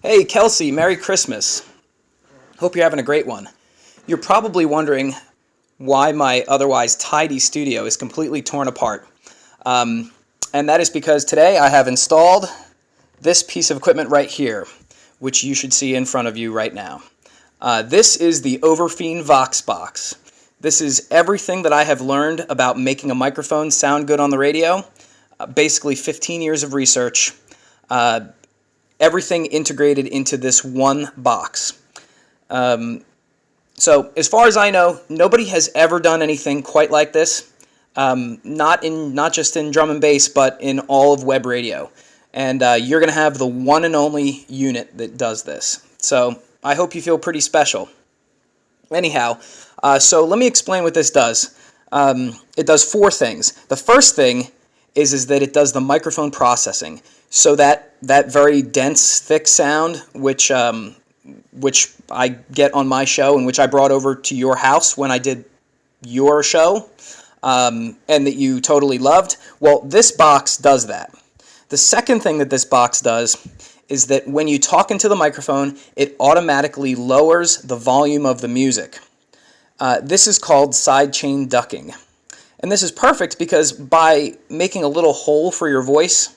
Hey, Kelsey, Merry Christmas. Hope you're having a great one. You're probably wondering why my otherwise tidy studio is completely torn apart. And that is because today I have installed this piece of equipment right here, which you should see in front of you right now. This is the Overfiend Voxbox. This is everything that I have learned about making a microphone sound good on the radio. Basically 15 years of research. Everything integrated into this one box. So as far as I know, nobody has ever done anything quite like this. Not just in drum and bass, but in all of web radio. And you're going to have the one and only unit that does this. So I hope you feel pretty special. Anyhow, so let me explain what this does. It does four things. The first thing is that it does the microphone processing. So that very dense, thick sound, which I get on my show and which I brought over to your house when I did your show, and that you totally loved, well, this box does that. The second thing that this box does is that when you talk into the microphone, it automatically lowers the volume of the music. This is called sidechain ducking. And this is perfect because by making a little hole for your voice,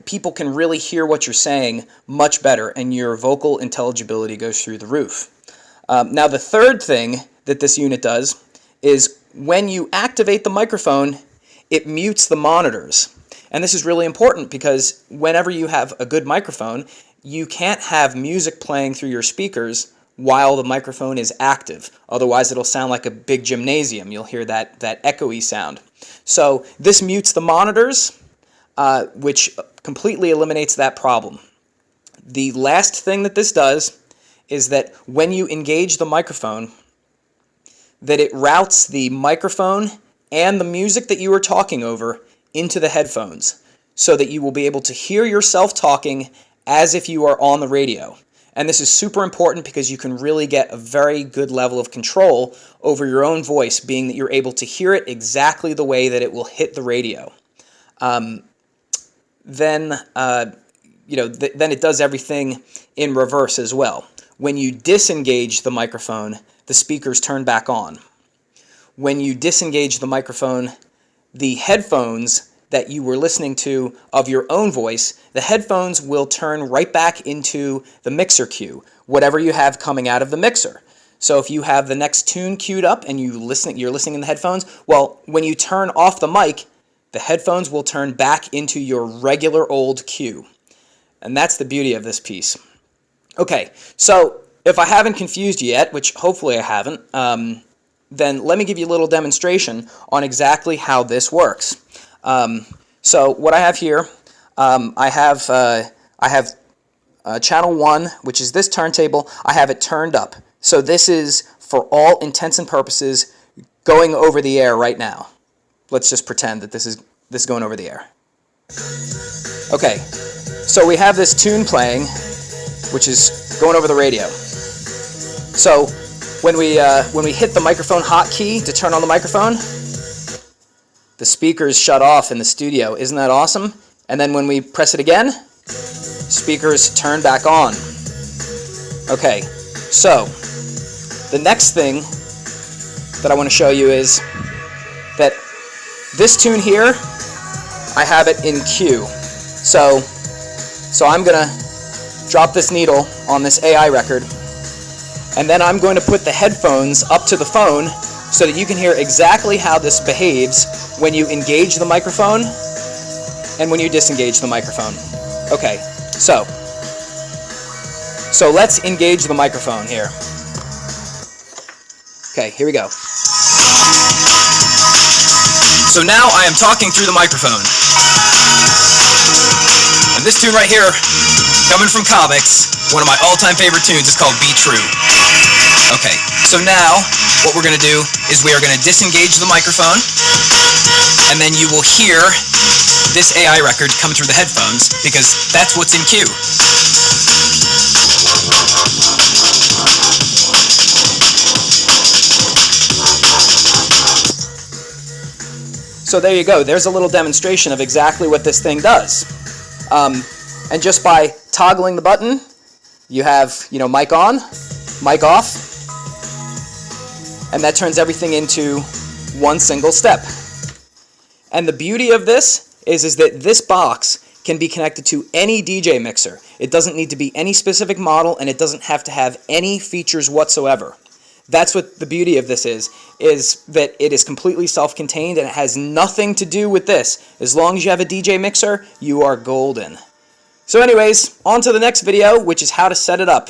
people can really hear what you're saying much better, and your vocal intelligibility goes through the roof. Now, the third thing that this unit does is when you activate the microphone, it mutes the monitors. And this is really important because whenever you have a good microphone, you can't have music playing through your speakers while the microphone is active. Otherwise, it'll sound like a big gymnasium. You'll hear that echoey sound. So this mutes the monitors, which completely eliminates that problem. The last thing that this does is that when you engage the microphone, that it routes the microphone and the music that you are talking over into the headphones so that you will be able to hear yourself talking as if you are on the radio. And this is super important because you can really get a very good level of control over your own voice, being that you're able to hear it exactly the way that it will hit the radio. Then it does everything in reverse as well. When you disengage the microphone, the speakers turn back on. When you disengage the microphone, the headphones that you were listening to of your own voice, the headphones will turn right back into the mixer cue, whatever you have coming out of the mixer. So if you have the next tune queued up and you're listening in the headphones, well, when you turn off the mic, the headphones will turn back into your regular old cue. And that's the beauty of this piece. Okay, so if I haven't confused you yet, which hopefully I haven't, then let me give you a little demonstration on exactly how this works. So what I have here, I have channel 1, which is this turntable. I have it turned up. So this is, for all intents and purposes, going over the air right now. Let's just pretend that this is going over the air. Okay, so we have this tune playing, which is going over the radio. So when we hit the microphone hotkey to turn on the microphone, the speakers shut off in the studio. Isn't that awesome? And then when we press it again, speakers turn back on. Okay, so the next thing that I want to show you is that this tune here, I have it in Q. So I'm going to drop this needle on this AI record, and then I'm going to put the headphones up to the phone so that you can hear exactly how this behaves when you engage the microphone and when you disengage the microphone. Okay, so let's engage the microphone here. Okay, here we go. So now I am talking through the microphone. And this tune right here, coming from comics, one of my all-time favorite tunes, is called Be True. Okay, so now what we're going to do is we are going to disengage the microphone, and then you will hear this AI record come through the headphones because that's what's in queue. So there you go. There's a little demonstration of exactly what this thing does. And just by toggling the button, You have, mic on, mic off, and that turns everything into one single step. And the beauty of this is that this box can be connected to any DJ mixer. It doesn't need to be any specific model, and it doesn't have to have any features whatsoever. That's what the beauty of this is that it is completely self-contained and it has nothing to do with this. As long as you have a DJ mixer, you are golden. So anyways, on to the next video, which is how to set it up.